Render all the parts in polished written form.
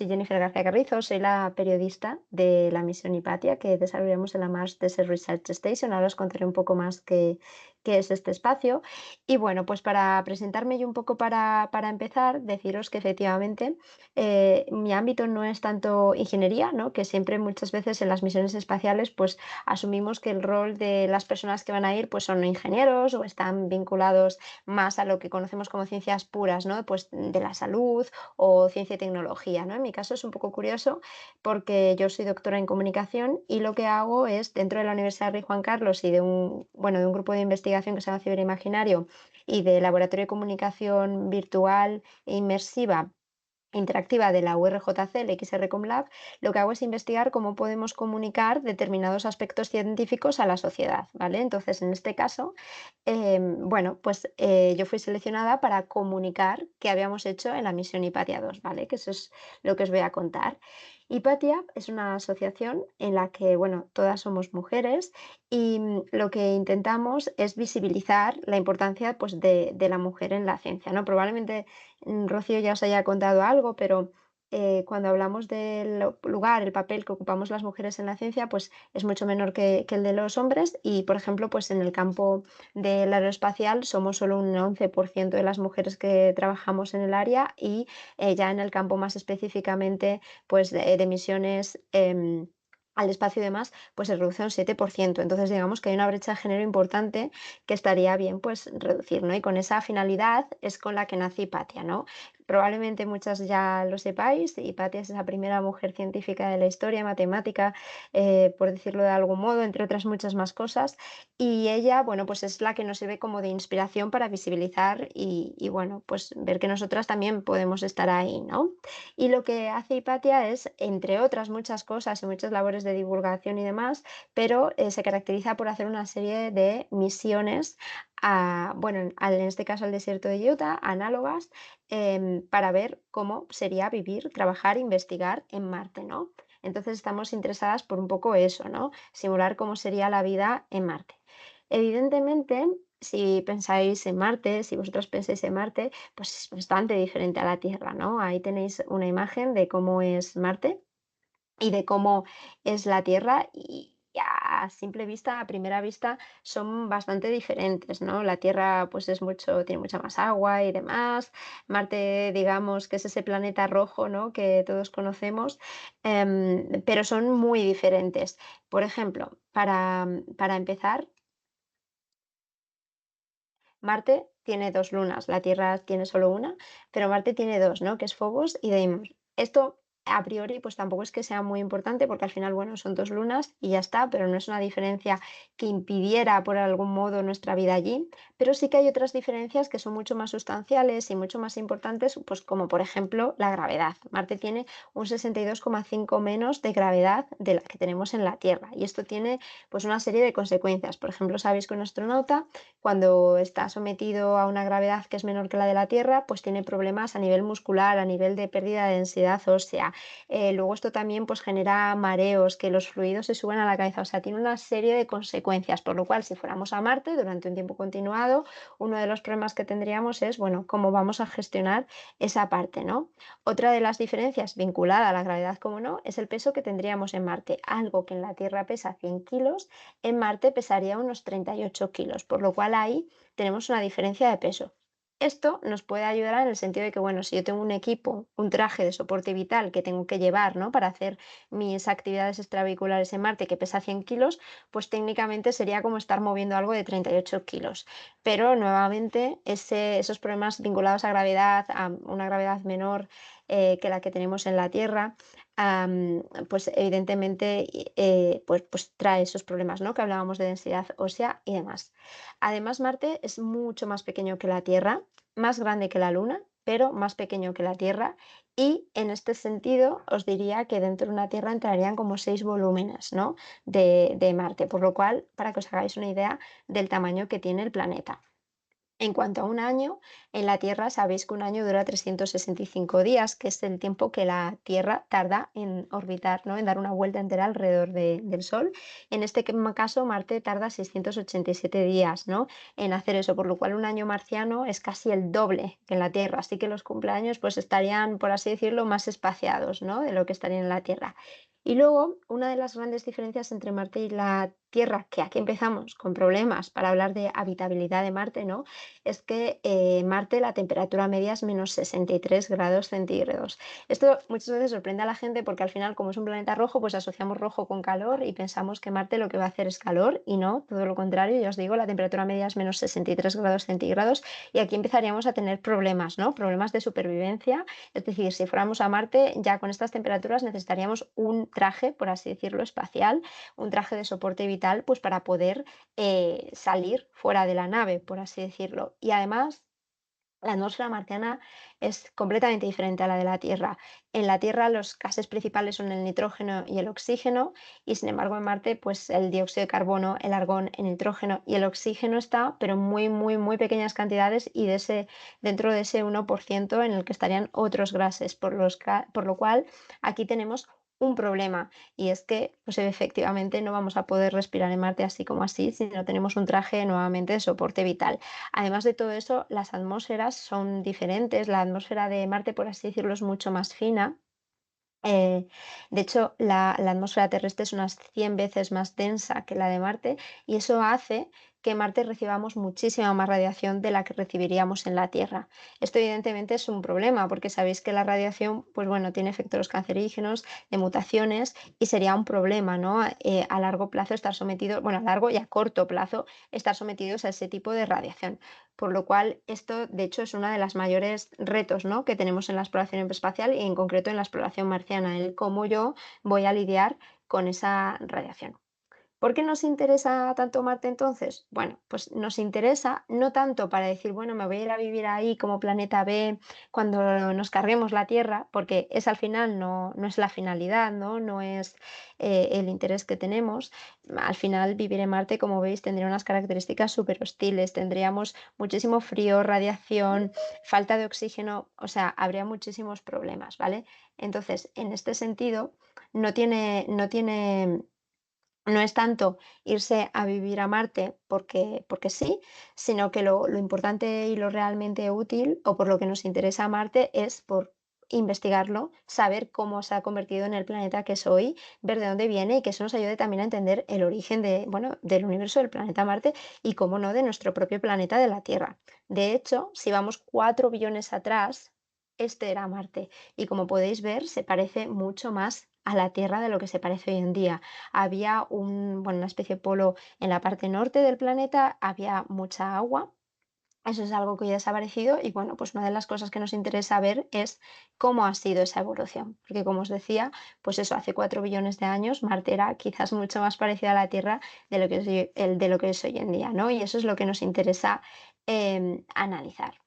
Soy Jennifer García Carrizo, soy la periodista de la misión Hipatia que desarrollamos en la Mars Desert Research Station. Ahora os contaré un poco más qué es este espacio. Y bueno, pues para presentarme y un poco para empezar, deciros que efectivamente mi ámbito no es tanto ingeniería, ¿no? Que siempre muchas veces en las misiones espaciales pues asumimos que el rol de las personas que van a ir pues son ingenieros o están vinculados más a lo que conocemos como ciencias puras, ¿no? Pues de la salud o ciencia y tecnología, ¿no? En mi caso es un poco curioso porque yo soy doctora en comunicación y lo que hago es, dentro de la Universidad Rey Juan Carlos y de de un grupo de investigación que se llama Ciberimaginario y de Laboratorio de Comunicación Virtual e Inmersiva interactiva de la URJC, el XR Lab, lo que hago es investigar cómo podemos comunicar determinados aspectos científicos a la sociedad, ¿vale? Entonces, en este caso, yo fui seleccionada para comunicar qué habíamos hecho en la misión Hipatia 2, ¿vale? Que eso es lo que os voy a contar. Hipatia es una asociación en la que, bueno, todas somos mujeres y lo que intentamos es visibilizar la importancia pues, de la mujer en la ciencia, ¿no? Probablemente Rocío ya os haya contado algo, pero cuando hablamos del lugar, el papel que ocupamos las mujeres en la ciencia, pues es mucho menor que el de los hombres y, por ejemplo, pues en el campo del aeroespacial somos solo un 11% de las mujeres que trabajamos en el área y ya en el campo más específicamente pues de misiones al espacio y demás, pues se reduce a un 7%. Entonces, digamos que hay una brecha de género importante que estaría bien pues reducir, ¿no? Y con esa finalidad es con la que nace Hipatia, ¿no? Probablemente muchas ya lo sepáis, Hipatia es esa primera mujer científica de la historia, matemática, por decirlo de algún modo, entre otras muchas más cosas. Y ella, bueno, pues es la que nos sirve como de inspiración para visibilizar bueno, pues ver que nosotras también podemos estar ahí, ¿no? Y lo que hace Hipatia es, entre otras muchas cosas y muchas labores de divulgación y demás, pero se caracteriza por hacer una serie de misiones en este caso al desierto de Utah, análogas, para ver cómo sería vivir, trabajar, investigar en Marte, ¿no? Entonces estamos interesadas por un poco eso, ¿no? Simular cómo sería la vida en Marte. Evidentemente, si pensáis en Marte, si vosotros pensáis en Marte, pues es bastante diferente a la Tierra, ¿no? Ahí tenéis una imagen de cómo es Marte y de cómo es la Tierra y a simple vista, a primera vista, son bastante diferentes, ¿no? La Tierra pues tiene mucha más agua y demás. Marte, digamos que es ese planeta rojo, ¿no? Que todos conocemos, pero son muy diferentes. Por ejemplo, para empezar, Marte tiene dos lunas, la Tierra tiene solo una, pero Marte tiene dos, ¿no? Que es Phobos y Deimos. Esto a priori pues tampoco es que sea muy importante porque al final, bueno, son dos lunas y ya está, pero no es una diferencia que impidiera por algún modo nuestra vida allí, pero sí que hay otras diferencias que son mucho más sustanciales y mucho más importantes, pues como por ejemplo la gravedad. Marte tiene un 62,5 menos de gravedad de la que tenemos en la Tierra y esto tiene pues una serie de consecuencias. Por ejemplo, sabéis que un astronauta cuando está sometido a una gravedad que es menor que la de la Tierra, pues tiene problemas a nivel muscular, a nivel de pérdida de densidad ósea. Luego esto también pues genera mareos, que los fluidos se suben a la cabeza, o sea, tiene una serie de consecuencias, por lo cual si fuéramos a Marte durante un tiempo continuado, uno de los problemas que tendríamos es, bueno, cómo vamos a gestionar esa parte, ¿no? Otra de las diferencias vinculada a la gravedad, como no, es el peso que tendríamos en Marte. Algo que en la Tierra pesa 100 kilos, en Marte pesaría unos 38 kilos, por lo cual ahí tenemos una diferencia de peso. Esto nos puede ayudar en el sentido de que, bueno, si yo tengo un equipo, un traje de soporte vital que tengo que llevar, ¿no? Para hacer mis actividades extravehiculares en Marte que pesa 100 kilos, pues técnicamente sería como estar moviendo algo de 38 kilos. Pero nuevamente esos problemas vinculados a gravedad, a una gravedad menor que la que tenemos en la Tierra, pues evidentemente pues trae esos problemas, ¿no? Que hablábamos de densidad ósea y demás. Además, Marte es mucho más pequeño que la Tierra, más grande que la Luna, pero más pequeño que la Tierra. Y en este sentido, os diría que dentro de una Tierra entrarían como 6 volúmenes, ¿no? de Marte, por lo cual, para que os hagáis una idea del tamaño que tiene el planeta. En cuanto a un año, en la Tierra sabéis que un año dura 365 días, que es el tiempo que la Tierra tarda en orbitar, ¿no? En dar una vuelta entera alrededor del Sol. En este caso, Marte tarda 687 días, ¿no? En hacer eso, por lo cual un año marciano es casi el doble que en la Tierra. Así que los cumpleaños pues estarían, por así decirlo, más espaciados, ¿no? De lo que estarían en la Tierra. Y luego, una de las grandes diferencias entre Marte y la Tierra, que aquí empezamos con problemas para hablar de habitabilidad de Marte, ¿no? Es que Marte la temperatura media es -63 °C. Esto muchas veces sorprende a la gente porque al final, como es un planeta rojo, pues asociamos rojo con calor y pensamos que Marte lo que va a hacer es calor y no, todo lo contrario, ya os digo, la temperatura media es -63 °C y aquí empezaríamos a tener problemas, ¿no? Problemas de supervivencia, es decir, si fuéramos a Marte, ya con estas temperaturas necesitaríamos un traje, por así decirlo, espacial, un traje de soporte vital, pues para poder salir fuera de la nave, por así decirlo. Y además, la atmósfera marciana es completamente diferente a la de la Tierra. En la Tierra los gases principales son el nitrógeno y el oxígeno, y sin embargo en Marte, pues el dióxido de carbono, el argón, el nitrógeno y el oxígeno está, pero en muy, muy, muy pequeñas cantidades y dentro de ese 1% en el que estarían otros gases, por lo cual aquí tenemos un problema y es que pues efectivamente no vamos a poder respirar en Marte así como así si no tenemos un traje nuevamente de soporte vital. Además de todo eso, las atmósferas son diferentes. La atmósfera de Marte, por así decirlo, es mucho más fina. Eh, de hecho, la atmósfera terrestre es unas 100 veces más densa que la de Marte y eso hace que en Marte recibamos muchísima más radiación de la que recibiríamos en la Tierra. Esto evidentemente es un problema porque sabéis que la radiación, pues bueno, tiene efectos cancerígenos, de mutaciones y sería un problema, ¿no? A largo plazo estar sometidos, bueno, a largo y a corto plazo estar sometidos a ese tipo de radiación. Por lo cual, esto de hecho es uno de los mayores retos, ¿no? Que tenemos en la exploración espacial y en concreto en la exploración marciana, el cómo yo voy a lidiar con esa radiación. ¿Por qué nos interesa tanto Marte entonces? Bueno, pues nos interesa no tanto para decir, bueno, me voy a ir a vivir ahí como planeta B cuando nos carguemos la Tierra, porque es al final no es la finalidad, ¿no? No es el interés que tenemos. Al final vivir en Marte, como veis, tendría unas características súper hostiles, tendríamos muchísimo frío, radiación, falta de oxígeno, o sea, habría muchísimos problemas, ¿vale? Entonces, en este sentido, no es tanto irse a vivir a Marte porque sí, sino que lo importante y lo realmente útil, o por lo que nos interesa Marte, es por investigarlo, saber cómo se ha convertido en el planeta que es hoy, ver de dónde viene y que eso nos ayude también a entender el origen de, bueno, del universo del planeta Marte y, cómo no, de nuestro propio planeta de la Tierra. De hecho, si vamos 4 billones atrás, este era Marte y como podéis ver, se parece mucho más a la Tierra de lo que se parece hoy en día. Había bueno, una especie de polo en la parte norte del planeta, había mucha agua. Eso es algo que ya ha desaparecido y bueno, pues una de las cosas que nos interesa ver es cómo ha sido esa evolución. Porque como os decía, pues eso, hace 4 billones de años Marte era quizás mucho más parecida a la Tierra de lo que es hoy en día, ¿no? Y eso es lo que nos interesa analizar.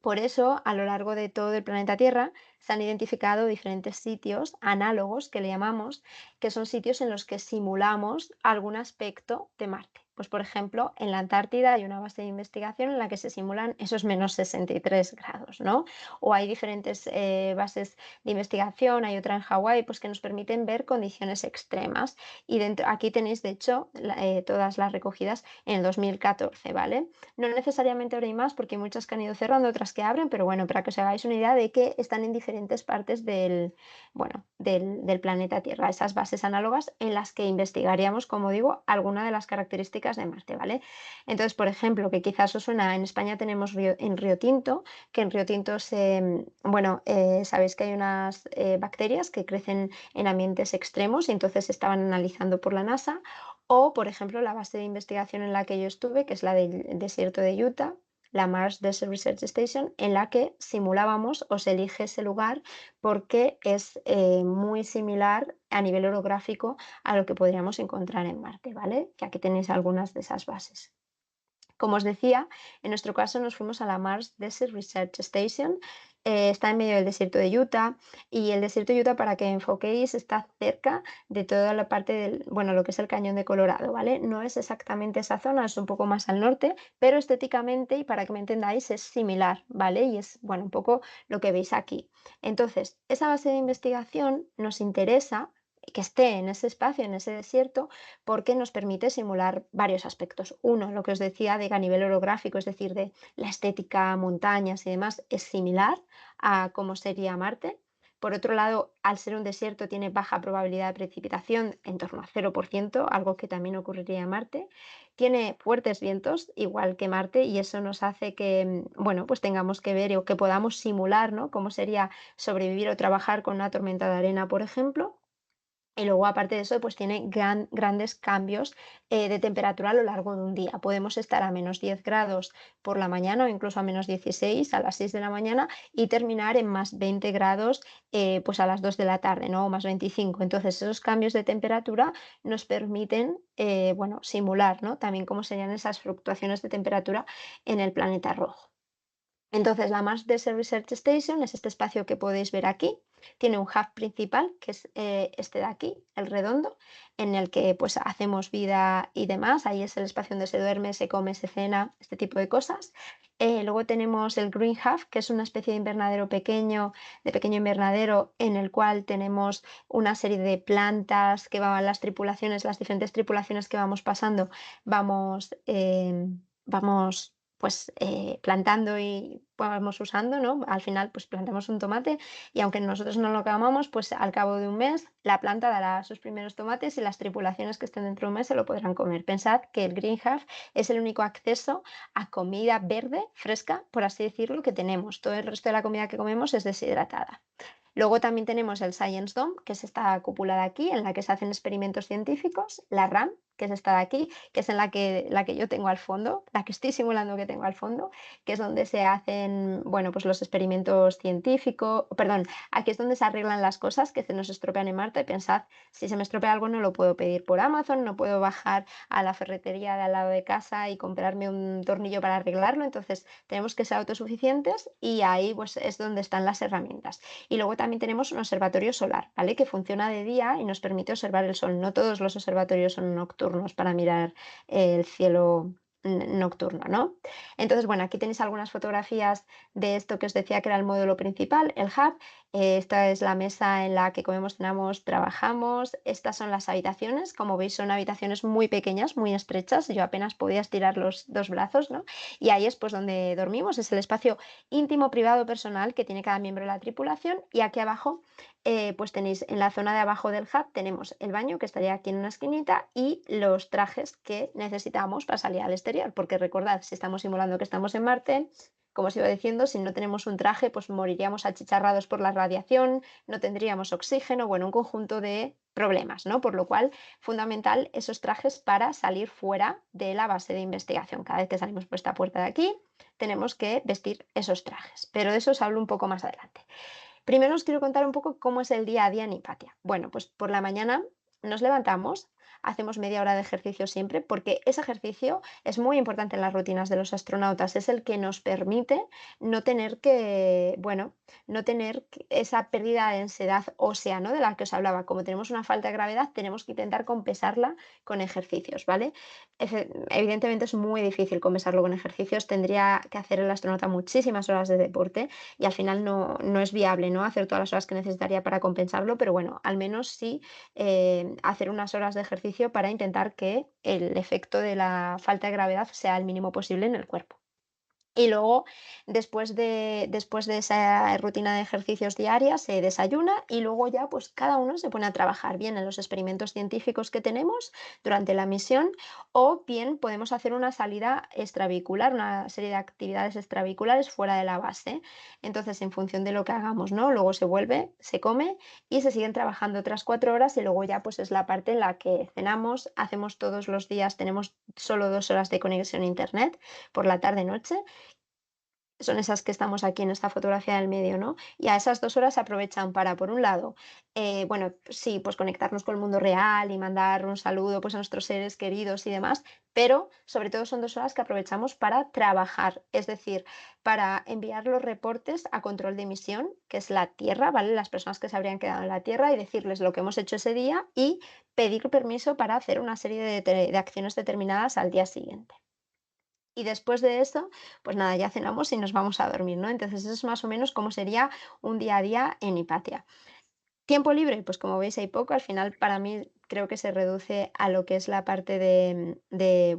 Por eso, a lo largo de todo el planeta Tierra, se han identificado diferentes sitios análogos, que le llamamos, que son sitios en los que simulamos algún aspecto de Marte. Pues, por ejemplo, en la Antártida hay una base de investigación en la que se simulan esos -63 grados, ¿no? O hay diferentes bases de investigación, hay otra en Hawái, pues que nos permiten ver condiciones extremas. Y aquí tenéis, de hecho, todas las recogidas en el 2014, ¿vale? No necesariamente ahora hay más, porque hay muchas que han ido cerrando, otras que abren, pero bueno, para que os hagáis una idea de que están en diferentes partes bueno, del planeta Tierra, esas bases análogas en las que investigaríamos, como digo, alguna de las características de Marte, ¿vale? Entonces, por ejemplo, que quizás os suena, en España tenemos en Río Tinto, que en Río Tinto bueno, sabéis que hay unas bacterias que crecen en ambientes extremos y entonces se estaban analizando por la NASA. O, por ejemplo, la base de investigación en la que yo estuve, que es la del desierto de Utah, la Mars Desert Research Station, en la que simulábamos, o se elige ese lugar porque es muy similar a nivel orográfico a lo que podríamos encontrar en Marte, ¿vale? Que aquí tenéis algunas de esas bases. Como os decía, en nuestro caso nos fuimos a la Mars Desert Research Station, está en medio del desierto de Utah y el desierto de Utah, para que enfoquéis, está cerca de toda la parte del, bueno, lo que es el cañón de Colorado, ¿vale? No es exactamente esa zona, es un poco más al norte, pero estéticamente, y para que me entendáis, es similar, ¿vale? Y es, bueno, un poco lo que veis aquí. Entonces, esa base de investigación nos interesa que esté en ese espacio, en ese desierto, porque nos permite simular varios aspectos. Uno, lo que os decía de que a nivel orográfico, es decir, de la estética, montañas y demás, es similar a cómo sería Marte. Por otro lado, al ser un desierto, tiene baja probabilidad de precipitación, en torno a 0%, algo que también ocurriría en Marte. Tiene fuertes vientos, igual que Marte, y eso nos hace que, bueno, pues tengamos que ver o que podamos simular, ¿no? Cómo sería sobrevivir o trabajar con una tormenta de arena, por ejemplo. Y luego, aparte de eso, pues tiene grandes cambios de temperatura a lo largo de un día. Podemos estar a -10 grados por la mañana o incluso a -16 a las 6 de la mañana y terminar en +20 grados pues a las 2 de la tarde, ¿no? O +25. Entonces, esos cambios de temperatura nos permiten, bueno, simular, ¿no? También cómo serían esas fluctuaciones de temperatura en el planeta rojo. Entonces, la Mars Desert Research Station es este espacio que podéis ver aquí. Tiene un hub principal, que es este de aquí, el redondo, en el que pues hacemos vida y demás. Ahí es el espacio donde se duerme, se come, se cena, este tipo de cosas. Luego tenemos el Green Hub, que es una especie de invernadero pequeño, de pequeño invernadero, en el cual tenemos una serie de plantas que van las tripulaciones, las diferentes tripulaciones que vamos pasando, vamos pues plantando y vamos usando, ¿no? Al final, pues plantamos un tomate y aunque nosotros no lo comamos, pues al cabo de un mes la planta dará sus primeros tomates y las tripulaciones que estén dentro de un mes se lo podrán comer. Pensad que el Green Hub es el único acceso a comida verde, fresca, por así decirlo, que tenemos. Todo el resto de la comida que comemos es deshidratada. Luego también tenemos el Science Dome, que es esta cúpula de aquí, en la que se hacen experimentos científicos, la RAM, que es esta de aquí, que es en la que yo tengo al fondo, la que estoy simulando que tengo al fondo, que es donde se hacen, bueno, pues los experimentos científicos, perdón, aquí es donde se arreglan las cosas que se nos estropean en Marte. Pensad, si se me estropea algo no lo puedo pedir por Amazon, no puedo bajar a la ferretería de al lado de casa y comprarme un tornillo para arreglarlo, entonces tenemos que ser autosuficientes y ahí pues es donde están las herramientas. Y luego también tenemos un observatorio solar, ¿vale? Que funciona de día y nos permite observar el sol. No todos los observatorios son nocturnos para mirar el cielo nocturno, ¿no? Entonces, bueno, aquí tenéis algunas fotografías de esto que os decía que era el módulo principal, el hub. Esta es la mesa en la que comemos, cenamos, trabajamos. Estas son las habitaciones. Como veis, son habitaciones muy pequeñas, muy estrechas. Yo apenas podía estirar los dos brazos, ¿no? Y ahí es pues donde dormimos. Es el espacio íntimo, privado, personal que tiene cada miembro de la tripulación. Y aquí abajo, pues tenéis en la zona de abajo del hub, tenemos el baño que estaría aquí en una esquinita y los trajes que necesitamos para salir al exterior. Porque recordad, si estamos simulando que estamos en Marte, como os iba diciendo, si no tenemos un traje, pues moriríamos achicharrados por la radiación, no tendríamos oxígeno, bueno, un conjunto de problemas, ¿no? Por lo cual, fundamental esos trajes para salir fuera de la base de investigación. Cada vez que salimos por esta puerta de aquí, tenemos que vestir esos trajes, pero de eso os hablo un poco más adelante. Primero os quiero contar un poco cómo es el día a día en Hipatia. Bueno, pues por la mañana nos levantamos, hacemos media hora de ejercicio siempre, porque ese ejercicio es muy importante en las rutinas de los astronautas, es el que nos permite no tener que, bueno, no tener esa pérdida de densidad ósea, ¿no? De la que os hablaba. Como tenemos una falta de gravedad, tenemos que intentar compensarla con ejercicios, ¿vale? Evidentemente es muy difícil compensarlo con ejercicios, tendría que hacer el astronauta muchísimas horas de deporte y al final no es viable, ¿no? Hacer todas las horas que necesitaría para compensarlo, pero bueno, al menos sí hacer unas horas de ejercicio para intentar que el efecto de la falta de gravedad sea el mínimo posible en el cuerpo. Y luego, después de esa rutina de ejercicios diaria, se desayuna y luego ya pues cada uno se pone a trabajar bien en los experimentos científicos que tenemos durante la misión o bien podemos hacer una salida extravehicular, una serie de actividades extravehiculares fuera de la base. Entonces, en función de lo que hagamos, ¿no? Luego se vuelve, se come y se siguen trabajando otras 4 horas y luego ya pues es la parte en la que cenamos, hacemos todos los días, tenemos solo 2 horas de conexión a internet por la tarde-noche son esas que estamos aquí en esta fotografía del medio, ¿no? Y a esas 2 horas se aprovechan para, por un lado, bueno, sí, pues conectarnos con el mundo real y mandar un saludo, pues, a nuestros seres queridos y demás, pero sobre todo son 2 horas que aprovechamos para trabajar, es decir, para enviar los reportes a control de misión, que es la Tierra, ¿vale? Las personas que se habrían quedado en la Tierra y decirles lo que hemos hecho ese día y pedir permiso para hacer una serie de acciones determinadas al día siguiente. Y después de eso, pues nada, ya cenamos y nos vamos a dormir, ¿no? Entonces, eso es más o menos cómo sería un día a día en Hipatia. Tiempo libre, pues como veis hay poco, al final para mí creo que se reduce a lo que es la parte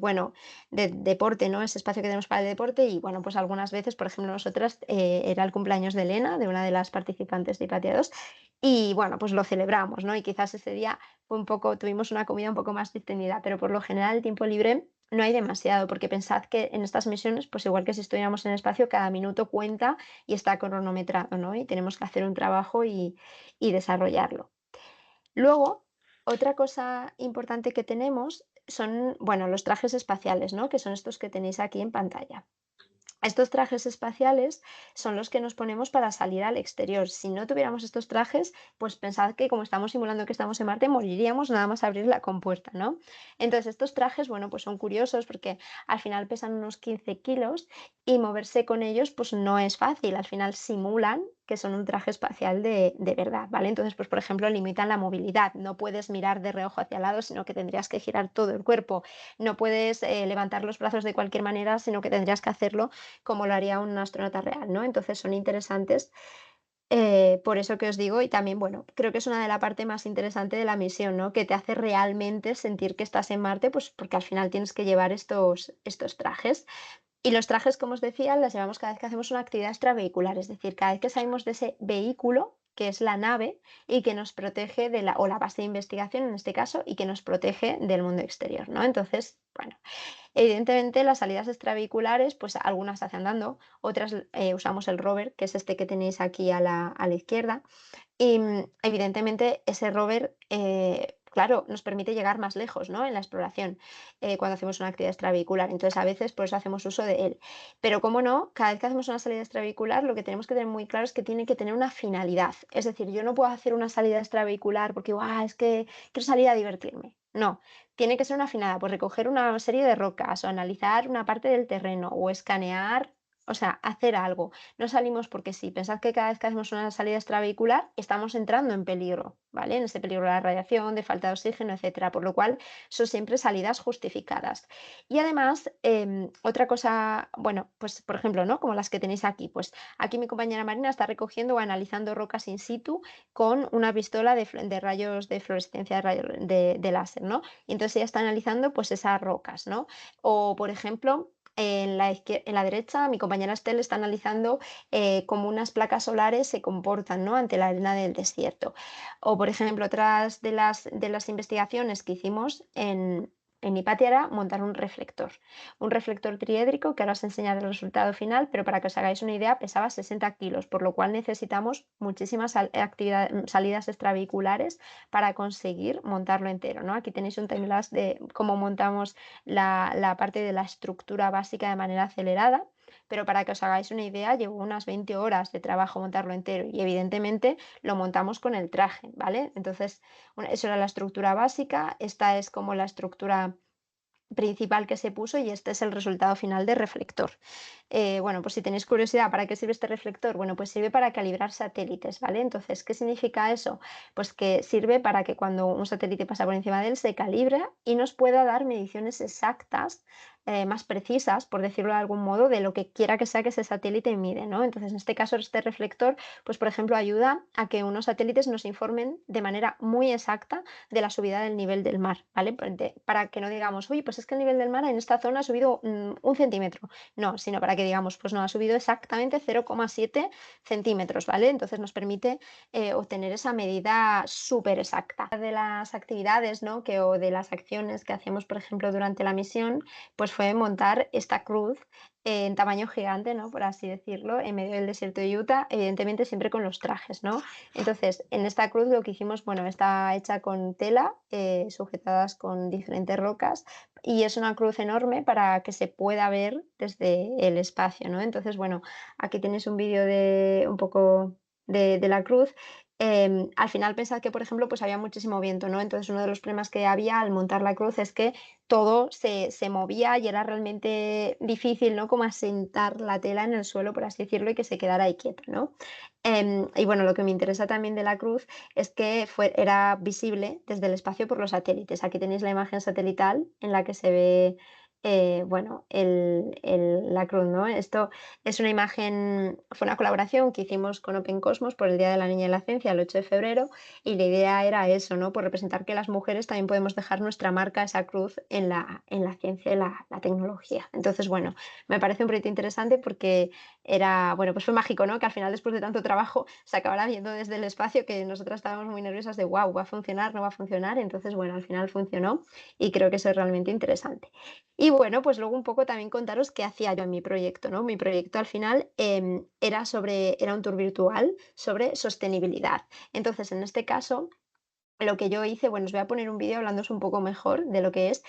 bueno, de deporte, ¿no? Ese espacio que tenemos para el deporte y bueno, pues algunas veces, por ejemplo, nosotras era el cumpleaños de Elena, de una de las participantes de Hipatia 2, y bueno, pues lo celebramos, ¿no? Y quizás ese día fue un poco, tuvimos una comida un poco más distendida, pero por lo general el tiempo libre no hay demasiado, porque pensad que en estas misiones, pues igual que si estuviéramos en el espacio, cada minuto cuenta y está cronometrado, ¿no? Y tenemos que hacer un trabajo y desarrollarlo. Luego, otra cosa importante que tenemos son, bueno, los trajes espaciales, ¿no? Que son estos que tenéis aquí en pantalla. Estos trajes espaciales son los que nos ponemos para salir al exterior. Si no tuviéramos estos trajes, pues pensad que como estamos simulando que estamos en Marte, moriríamos nada más abrir la compuerta, ¿no? Entonces, estos trajes, bueno, pues son curiosos porque al final pesan unos 15 kilos y moverse con ellos, pues no es fácil. Al final simulan que son un traje espacial de verdad, ¿vale? Entonces, pues por ejemplo, limitan la movilidad. No puedes mirar de reojo hacia el lado, sino que tendrías que girar todo el cuerpo. No puedes levantar los brazos de cualquier manera, sino que tendrías que hacerlo como lo haría un astronauta real, ¿no? Entonces son interesantes, por eso que os digo, y también, bueno, creo que es una de la parte más interesante de la misión, ¿no? Que te hace realmente sentir que estás en Marte, pues porque al final tienes que llevar estos trajes. Y los trajes, como os decía, las llevamos cada vez que hacemos una actividad extravehicular, es decir, cada vez que salimos de ese vehículo, que es la nave, y que nos protege o la base de investigación en este caso, y que nos protege del mundo exterior, ¿no? Entonces, bueno, evidentemente, las salidas extravehiculares, pues algunas se hacen andando, otras usamos el rover, que es este que tenéis aquí a la izquierda. Y evidentemente ese rover, claro, nos permite llegar más lejos, ¿no? En la exploración, cuando hacemos una actividad extravehicular. Entonces, a veces, por eso hacemos uso de él. Pero, como no, cada vez que hacemos una salida extravehicular, lo que tenemos que tener muy claro es que tiene que tener una finalidad. Es decir, yo no puedo hacer una salida extravehicular porque, ¡guau!, es que quiero salir a divertirme. No, tiene que ser una finalidad, pues recoger una serie de rocas o analizar una parte del terreno o escanear, o sea, hacer algo. No salimos porque sí. Pensad que cada vez que hacemos una salida extravehicular estamos entrando en peligro, ¿vale? En ese peligro de la radiación, de falta de oxígeno, etcétera. Por lo cual, son siempre salidas justificadas. Y además, otra cosa, bueno, pues por ejemplo, ¿no? Como las que tenéis aquí. Pues aquí mi compañera Marina está recogiendo o analizando rocas in situ con una pistola de rayos de fluorescencia de láser, ¿no? Y entonces ella está analizando pues esas rocas, ¿no? O, por ejemplo, en la derecha, mi compañera Estel está analizando cómo unas placas solares se comportan, ¿no? Ante la arena del desierto. O, por ejemplo, otras de las investigaciones que hicimos en Hipatia era montar un reflector triédrico, que ahora os enseñaré el resultado final, pero para que os hagáis una idea, pesaba 60 kilos, por lo cual necesitamos muchísimas salidas extravehiculares para conseguir montarlo entero, ¿no? Aquí tenéis un timelapse de cómo montamos la parte de la estructura básica de manera acelerada, pero para que os hagáis una idea, llevó unas 20 horas de trabajo montarlo entero y evidentemente lo montamos con el traje, ¿vale? Entonces, eso era la estructura básica, esta es como la estructura principal que se puso y este es el resultado final de reflector. Bueno, pues si tenéis curiosidad, ¿para qué sirve este reflector? Bueno, pues sirve para calibrar satélites, ¿vale? Entonces, ¿qué significa eso? Pues que sirve para que cuando un satélite pasa por encima de él se calibre y nos pueda dar mediciones exactas, más precisas, por decirlo de algún modo, de lo que quiera que sea que ese satélite mide, ¿no? Entonces, en este caso, este reflector, pues por ejemplo, ayuda a que unos satélites nos informen de manera muy exacta de la subida del nivel del mar, ¿vale? Para que no digamos, oye, pues es que el nivel del mar en esta zona ha subido 1 centímetro. No, sino para que digamos, pues no, ha subido exactamente 0,7 centímetros, ¿vale? Entonces nos permite obtener esa medida súper exacta. De las actividades, ¿no? O de las acciones que hacemos, por ejemplo, durante la misión, pues pues fue montar esta cruz en tamaño gigante, ¿no? Por así decirlo, en medio del desierto de Utah, evidentemente siempre con los trajes, ¿no? Entonces, en esta cruz lo que hicimos, bueno, está hecha con tela, sujetadas con diferentes rocas, y es una cruz enorme para que se pueda ver desde el espacio, ¿no? Entonces, bueno, aquí tienes un vídeo de un poco de la cruz. Al final pensad que, por ejemplo, pues había muchísimo viento, ¿no? Entonces uno de los problemas que había al montar la cruz es que todo se movía y era realmente difícil, ¿no? Como asentar la tela en el suelo, por así decirlo, y que se quedara ahí quieta, ¿no? Y bueno, lo que me interesa también de la cruz es que era visible desde el espacio por los satélites. Aquí tenéis la imagen satelital en la que se ve, bueno, la cruz, ¿no? Esto es una imagen, fue una colaboración que hicimos con Open Cosmos por el Día de la Niña y la Ciencia, el 8 de febrero, y la idea era eso, ¿no? Por representar que las mujeres también podemos dejar nuestra marca, esa cruz, en la ciencia y la tecnología. Entonces, bueno, me parece un proyecto interesante porque era, bueno, pues fue mágico, ¿no? Que al final, después de tanto trabajo, se acabara viendo desde el espacio que nosotras estábamos muy nerviosas de, wow, ¿va a funcionar? ¿No va a funcionar? Entonces, bueno, al final funcionó y creo que eso es realmente interesante. Y bueno, pues luego un poco también contaros qué hacía yo en mi proyecto, ¿no? Mi proyecto al final era un tour virtual sobre sostenibilidad. Entonces, en este caso, lo que yo hice, bueno, os voy a poner un vídeo hablándoos un poco mejor de lo que es.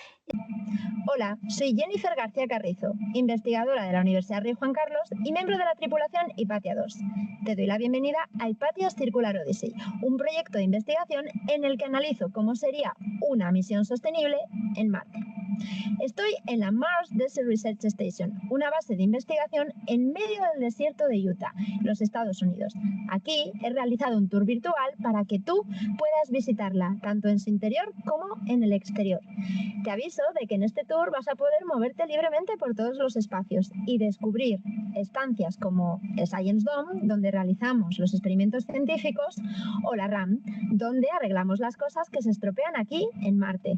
Hola, soy Jennifer García Carrizo, investigadora de la Universidad Rey Juan Carlos y miembro de la tripulación Hipatia 2. Te doy la bienvenida a Hypatia Circular Odyssey, un proyecto de investigación en el que analizo cómo sería una misión sostenible en Marte. Estoy en la Mars Desert Research Station, una base de investigación en medio del desierto de Utah, los Estados Unidos. Aquí he realizado un tour virtual para que tú puedas visitarla, tanto en su interior como en el exterior. Te aviso de que en este tour vas a poder moverte libremente por todos los espacios y descubrir estancias como el Science Dome, donde realizamos los experimentos científicos, o la RAM, donde arreglamos las cosas que se estropean aquí en Marte.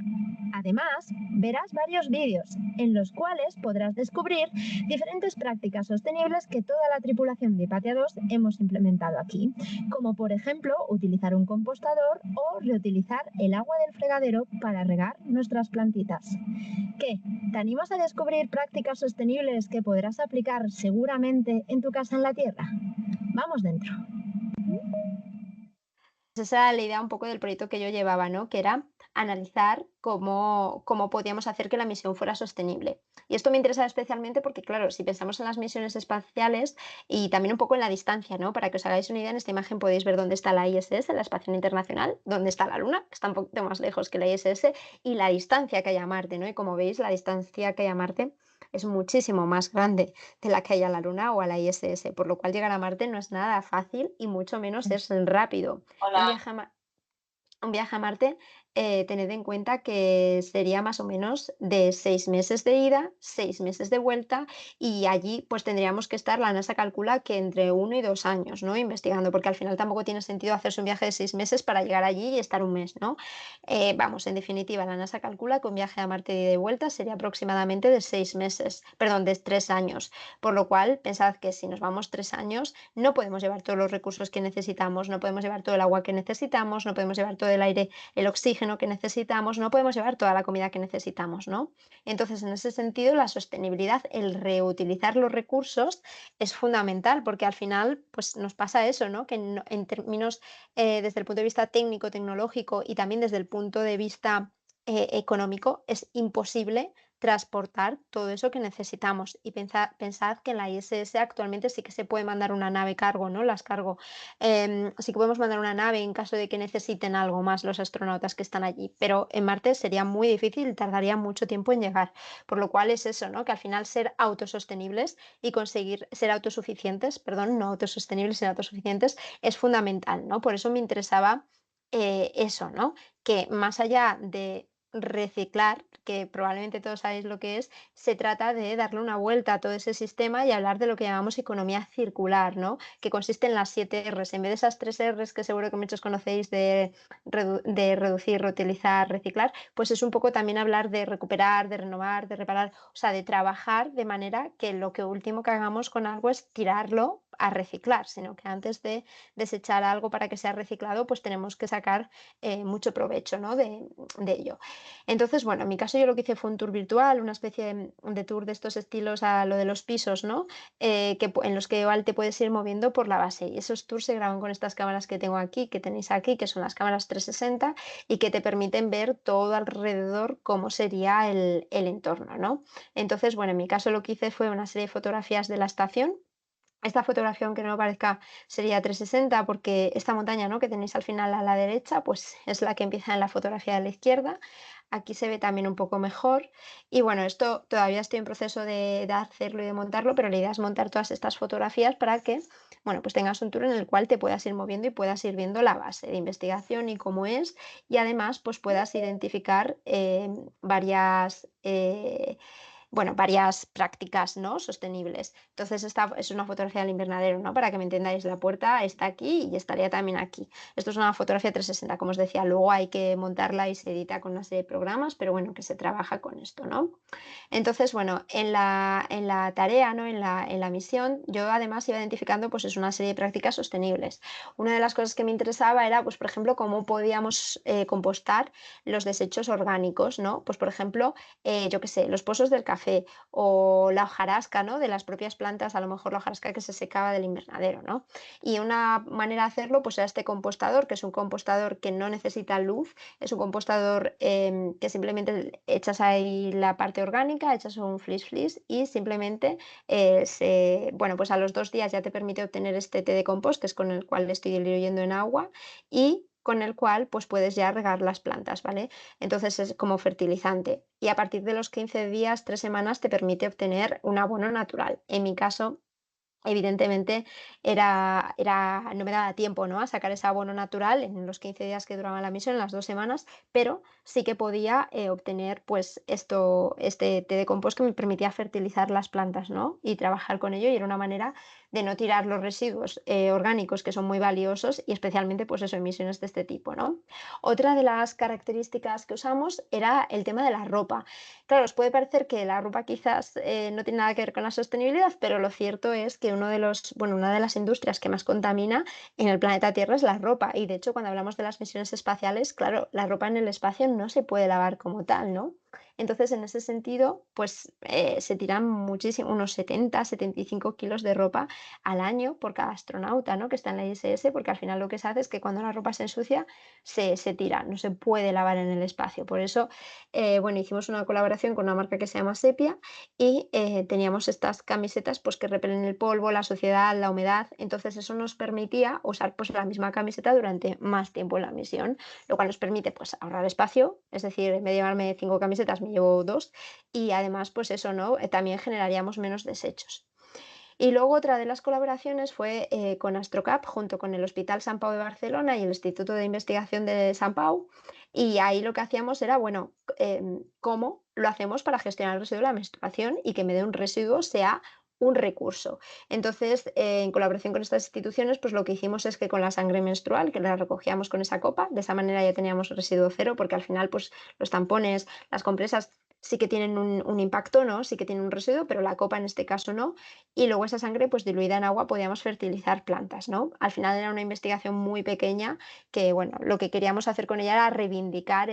Además, verás varios vídeos en los cuales podrás descubrir diferentes prácticas sostenibles que toda la tripulación de Hypatia 2 hemos implementado aquí, como por ejemplo utilizar un compostador o reutilizar el agua del fregadero para regar nuestras plantitas. ¿Qué? ¿Te animas a descubrir prácticas sostenibles que podrás aplicar seguramente en tu casa en la Tierra? Vamos dentro. Esa era la idea un poco del proyecto que yo llevaba, ¿no? Que era analizar cómo podíamos hacer que la misión fuera sostenible. Y esto me interesa especialmente porque, claro, si pensamos en las misiones espaciales y también un poco en la distancia, ¿no? Para que os hagáis una idea, en esta imagen podéis ver dónde está la ISS, la Estación Internacional, dónde está la Luna, que está un poquito más lejos que la ISS, y la distancia que hay a Marte, ¿no? Y como veis, la distancia que hay a Marte es muchísimo más grande de la que hay a la Luna o a la ISS, por lo cual llegar a Marte no es nada fácil y mucho menos es rápido. Un Hola. viaje a un viaje a Marte, tened en cuenta que sería más o menos de 6 meses de ida, 6 meses de vuelta, y allí pues tendríamos que estar, la NASA calcula que entre 1 y 2 años, ¿no? Investigando, porque al final tampoco tiene sentido hacerse un viaje de 6 meses para llegar allí y estar un mes, ¿no? Vamos, en definitiva, la NASA calcula que un viaje a Marte de ida y vuelta sería aproximadamente de 6 meses, perdón, de 3 años, por lo cual pensad que si nos vamos 3 años no podemos llevar todos los recursos que necesitamos, no podemos llevar todo el agua que necesitamos, no podemos llevar todo el aire, el oxígeno que necesitamos, no podemos llevar toda la comida que necesitamos, ¿no? Entonces, en ese sentido, la sostenibilidad, el reutilizar los recursos es fundamental porque al final, pues nos pasa eso, ¿no? Que en términos, desde el punto de vista técnico, tecnológico y también desde el punto de vista económico, es imposible transportar todo eso que necesitamos. Y pensad que en la ISS actualmente sí que se puede mandar una nave cargo, ¿no? Las cargo. Sí que podemos mandar una nave en caso de que necesiten algo más los astronautas que están allí, pero en Marte sería muy difícil y tardaría mucho tiempo en llegar. Por lo cual es eso, ¿no? Que al final ser autosostenibles y conseguir ser autosuficientes, perdón, no autosostenibles, sino autosuficientes, es fundamental, ¿no? Por eso me interesaba eso, ¿no? Que más allá de reciclar, que probablemente todos sabéis lo que es, se trata de darle una vuelta a todo ese sistema y hablar de lo que llamamos economía circular, ¿no? Que consiste en las 7 Rs. En vez de esas 3 Rs que seguro que muchos conocéis de reducir, reutilizar, reciclar, pues es un poco también hablar de recuperar, de renovar, de reparar, o sea, de trabajar de manera que lo que último que hagamos con algo es tirarlo a reciclar, sino que antes de desechar algo para que sea reciclado, pues tenemos que sacar mucho provecho, ¿no? de ello. Entonces, bueno, en mi caso yo lo que hice fue un tour virtual, una especie de tour de estos estilos a lo de los pisos, ¿no? En los que igual te puedes ir moviendo por la base. Y esos tours se graban con estas cámaras que tengo aquí, que tenéis aquí, que son las cámaras 360 y que te permiten ver todo alrededor cómo sería el entorno, ¿no? Entonces, bueno, en mi caso lo que hice fue una serie de fotografías de la estación. Esta fotografía, aunque no lo parezca, sería 360 porque esta montaña, ¿no?, que tenéis al final a la derecha, pues es la que empieza en la fotografía de la izquierda. Aquí se ve también un poco mejor. Y bueno, esto todavía estoy en proceso de hacerlo y de montarlo, pero la idea es montar todas estas fotografías para que, bueno, pues tengas un tour en el cual te puedas ir moviendo y puedas ir viendo la base de investigación y cómo es. Y además, pues puedas identificar varias prácticas, ¿no?, sostenibles. Entonces, esta es una fotografía del invernadero, ¿no? Para que me entendáis, la puerta está aquí y estaría también aquí. Esto es una fotografía 360, como os decía. Luego hay que montarla y se edita con una serie de programas, pero bueno, que se trabaja con esto, ¿no? Entonces, bueno, en la tarea, ¿no? En la misión, yo además iba identificando, pues es una serie de prácticas sostenibles. Una de las cosas que me interesaba era, pues por ejemplo, cómo podíamos compostar los desechos orgánicos, ¿no? Pues por ejemplo, yo qué sé, los pozos del café o la hojarasca, ¿no? De las propias plantas, a lo mejor la hojarasca que se secaba del invernadero, ¿no? Y una manera de hacerlo, pues era este compostador, que es un compostador que no necesita luz, es un compostador que simplemente echas ahí la parte orgánica, echas un flis flis y simplemente bueno, pues a los 2 días ya te permite obtener este té de compost, que es con el cual le estoy diluyendo en agua y con el cual pues puedes ya regar las plantas, ¿vale? Entonces es como fertilizante y a partir de los 15 días, 3 semanas te permite obtener un abono natural. En mi caso, evidentemente no me daba tiempo, ¿no?, a sacar ese abono natural en los 15 días que duraba la misión, en las 2 semanas, pero sí que podía, obtener, pues, este té de compost que me permitía fertilizar las plantas, ¿no?, y trabajar con ello, y era una manera de no tirar los residuos, orgánicos, que son muy valiosos, y especialmente, pues eso, en misiones de este tipo, ¿no? Otra de las características que usamos era el tema de la ropa. Claro, os puede parecer que la ropa quizás no tiene nada que ver con la sostenibilidad, pero lo cierto es que una de las industrias que más contamina en el planeta Tierra es la ropa. Y de hecho, cuando hablamos de las misiones espaciales, claro, la ropa en el espacio no se puede lavar como tal, ¿no? Entonces, en ese sentido, pues se tiran muchísimo, unos 75 kilos de ropa al año por cada astronauta, ¿no?, que está en la ISS, porque al final lo que se hace es que cuando la ropa se ensucia, se tira, no se puede lavar en el espacio. Por eso bueno, hicimos una colaboración con una marca que se llama Sepia y teníamos estas camisetas pues que repelen el polvo, la suciedad, la humedad. Entonces eso nos permitía usar pues la misma camiseta durante más tiempo en la misión, lo cual nos permite pues ahorrar espacio, es decir, en vez de llevarme 5 camisetas me llevo dos y además pues eso, ¿no? También generaríamos menos desechos. Y luego otra de las colaboraciones fue con AstroCap junto con el Hospital Sant Pau de Barcelona y el Instituto de Investigación de Sant Pau. Y ahí lo que hacíamos era, bueno, cómo lo hacemos para gestionar el residuo de la menstruación y que en vez de un residuo sea un recurso. Entonces, en colaboración con estas instituciones, pues lo que hicimos es que con la sangre menstrual, que la recogíamos con esa copa, de esa manera ya teníamos residuo cero, porque al final, pues los tampones, las compresas sí que tienen un impacto, ¿no? Sí que tienen un residuo, pero la copa en este caso no, y luego esa sangre, pues diluida en agua, podíamos fertilizar plantas, ¿no? Al final era una investigación muy pequeña que, bueno, lo que queríamos hacer con ella era reivindicar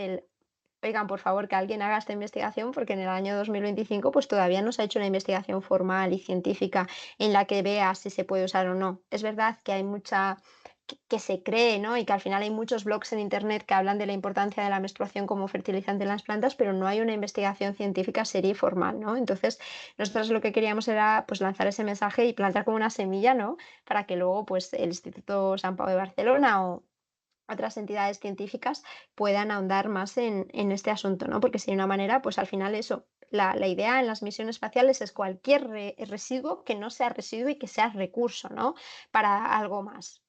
oigan, por favor, que alguien haga esta investigación porque en el año 2025 pues todavía no se ha hecho una investigación formal y científica en la que vea si se puede usar o no. Es verdad que hay mucha que se cree, ¿no? Y que al final hay muchos blogs en internet que hablan de la importancia de la menstruación como fertilizante en las plantas, pero no hay una investigación científica seria y formal, ¿no? Entonces, nosotros lo que queríamos era pues lanzar ese mensaje y plantar como una semilla, ¿no? Para que luego pues el Instituto Sant Pau de Barcelona o otras entidades científicas puedan ahondar más en este asunto, ¿no? Porque si hay una manera, pues al final eso, la idea en las misiones espaciales es cualquier residuo que no sea residuo y que sea recurso, ¿no? Para algo más.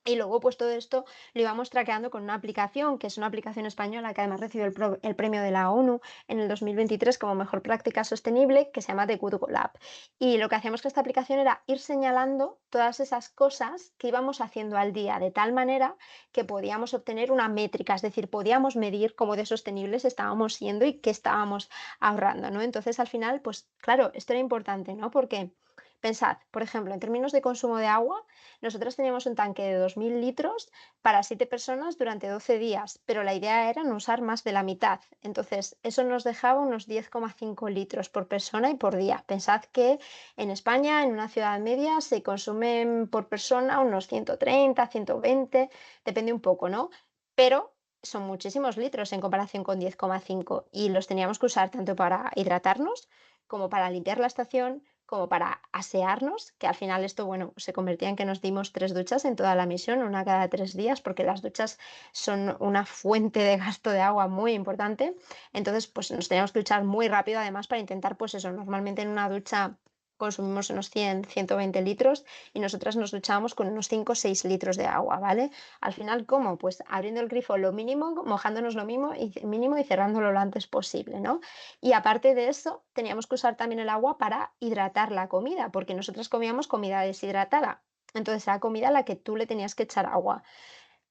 Y luego, pues todo esto lo íbamos traqueando con una aplicación, que es una aplicación española que además recibió el premio de la ONU en el 2023 como mejor práctica sostenible, que se llama The Good Go Lab. Y lo que hacíamos con esta aplicación era ir señalando todas esas cosas que íbamos haciendo al día, de tal manera que podíamos obtener una métrica, es decir, podíamos medir cómo de sostenibles estábamos siendo y qué estábamos ahorrando, ¿no? Entonces, al final, pues claro, esto era importante, ¿no? Porque Pensad, por ejemplo, en términos de consumo de agua, nosotros teníamos un tanque de 2.000 litros para 7 personas durante 12 días, pero la idea era no usar más de la mitad. Entonces, eso nos dejaba unos 10,5 litros por persona y por día. Pensad que en España, en una ciudad media, se consumen por persona unos 130, 120, depende un poco, ¿no? Pero son muchísimos litros en comparación con 10,5 y los teníamos que usar tanto para hidratarnos como para limpiar la estación, como para asearnos, que al final esto, bueno, se convertía en que nos dimos 3 duchas en toda la misión, una cada 3 días, porque las duchas son una fuente de gasto de agua muy importante. Entonces, pues nos teníamos que duchar muy rápido, además, para intentar, pues eso, normalmente en una ducha consumimos unos 100, 120 litros y nosotras nos duchábamos con unos 5 o 6 litros de agua, ¿vale? Al final, ¿cómo? Pues abriendo el grifo lo mínimo, mojándonos lo mínimo y cerrándolo lo antes posible, ¿no? Y aparte de eso, teníamos que usar también el agua para hidratar la comida, porque nosotros comíamos comida deshidratada. Entonces era comida a la que tú le tenías que echar agua.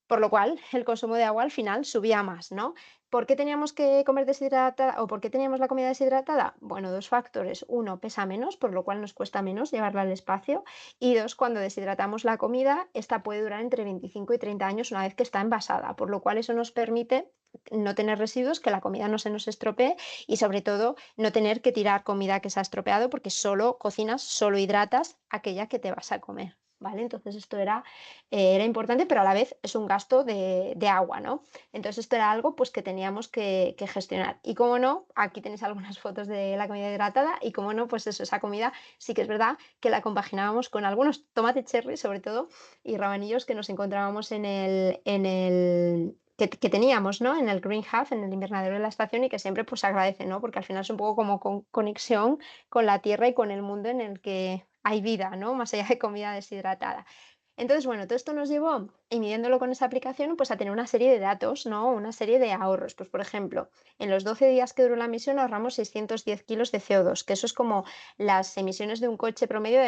Por lo cual, el consumo de agua al final subía más, ¿no? ¿Por qué teníamos que comer deshidratada o por qué teníamos la comida deshidratada? Bueno, dos factores. Uno, pesa menos, por lo cual nos cuesta menos llevarla al espacio. Y dos, cuando deshidratamos la comida, esta puede durar entre 25 y 30 años una vez que está envasada, por lo cual eso nos permite no tener residuos, que la comida no se nos estropee y sobre todo no tener que tirar comida que se ha estropeado porque solo cocinas, solo hidratas aquella que te vas a comer. ¿Vale? Entonces esto era importante, pero a la vez es un gasto de agua, ¿no? Entonces esto era algo pues que teníamos que gestionar. Y como no, aquí tenéis algunas fotos de la comida hidratada y como no, pues eso, esa comida sí que es verdad que la compaginábamos con algunos tomate cherry sobre todo y rabanillos que nos encontrábamos que teníamos, ¿no? En el Green Hub, en el invernadero de la estación y que siempre pues agradece, ¿no? Porque al final es un poco como conexión con la tierra y con el mundo en el que hay vida, ¿no? Más allá de comida deshidratada. Entonces, bueno, todo esto nos llevó, y midiéndolo con esa aplicación, pues a tener una serie de datos, ¿no? Una serie de ahorros. Pues, por ejemplo, en los 12 días que duró la misión ahorramos 610 kilos de CO2, que eso es como las emisiones de un coche promedio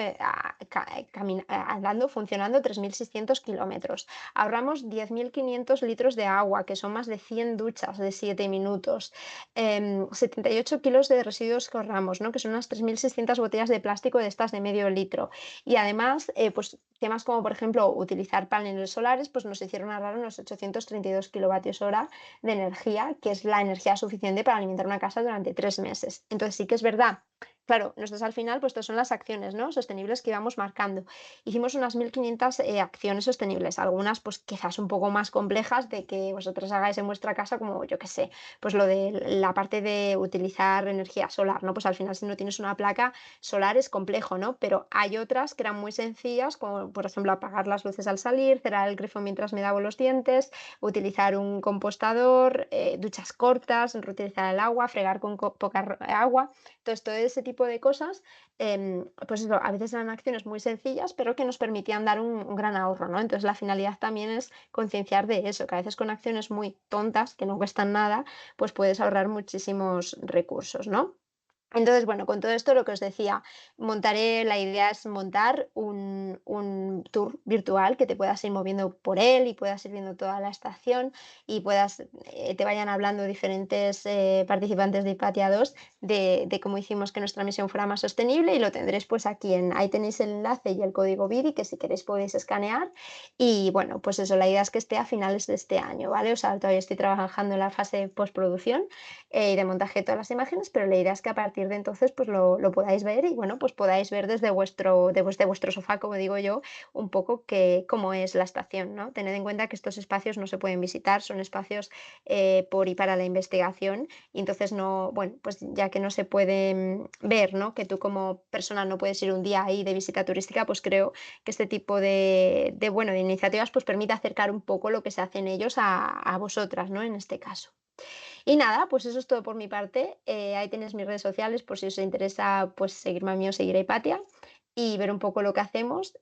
andando, funcionando 3.600 kilómetros. Ahorramos 10.500 litros de agua, que son más de 100 duchas de 7 minutos. 78 kilos de residuos que ahorramos, ¿no? Que son unas 3.600 botellas de plástico de estas de medio litro. Y además, pues temas como, por ejemplo, utilizar paneles solares, pues nos hicieron ahorrar unos 832 kilovatios hora de energía, que es la energía suficiente para alimentar una casa durante 3 meses. Entonces sí que es verdad. Claro, nosotros al final, pues estas son las acciones, ¿no? Sostenibles que íbamos marcando. Hicimos unas 1.500 acciones sostenibles, algunas pues quizás un poco más complejas de que vosotros hagáis en vuestra casa, como yo qué sé, pues lo de la parte de utilizar energía solar, ¿no? Pues al final si no tienes una placa solar es complejo, ¿no? Pero hay otras que eran muy sencillas, como por ejemplo apagar las luces al salir, cerrar el grifo mientras me lavo los dientes, utilizar un compostador, duchas cortas, reutilizar el agua, fregar con poca agua. Entonces, todo ese tipo de cosas, pues eso, a veces eran acciones muy sencillas, pero que nos permitían dar un gran ahorro, ¿no? Entonces, la finalidad también es concienciar de eso, que a veces con acciones muy tontas, que no cuestan nada, pues puedes ahorrar muchísimos recursos, ¿no? Entonces, bueno, con todo esto lo que os decía, la idea es montar un tour virtual que te puedas ir moviendo por él y puedas ir viendo toda la estación y te vayan hablando diferentes participantes de Hipatia 2 de cómo hicimos que nuestra misión fuera más sostenible y lo tendréis pues aquí ahí tenéis el enlace y el código BIDI que si queréis podéis escanear y bueno, pues eso, la idea es que esté a finales de este año, ¿vale? O sea, todavía estoy trabajando en la fase de postproducción y de montaje de todas las imágenes, pero la idea es que a partir de entonces pues lo podáis ver y bueno, pues podáis ver desde vuestro sofá, como digo yo, un poco cómo es la estación, ¿no? Tened en cuenta que estos espacios no se pueden visitar, son espacios por y para la investigación y entonces no, bueno, pues ya que no se pueden ver, ¿no? Que tú como persona no puedes ir un día ahí de visita turística, pues creo que este tipo bueno, de iniciativas pues permite acercar un poco lo que se hace en ellos a vosotras, ¿no? En este caso. Y nada, pues eso es todo por mi parte. Ahí tienes mis redes sociales por si os interesa pues seguirme a mí o seguir a Hipatia y ver un poco lo que hacemos.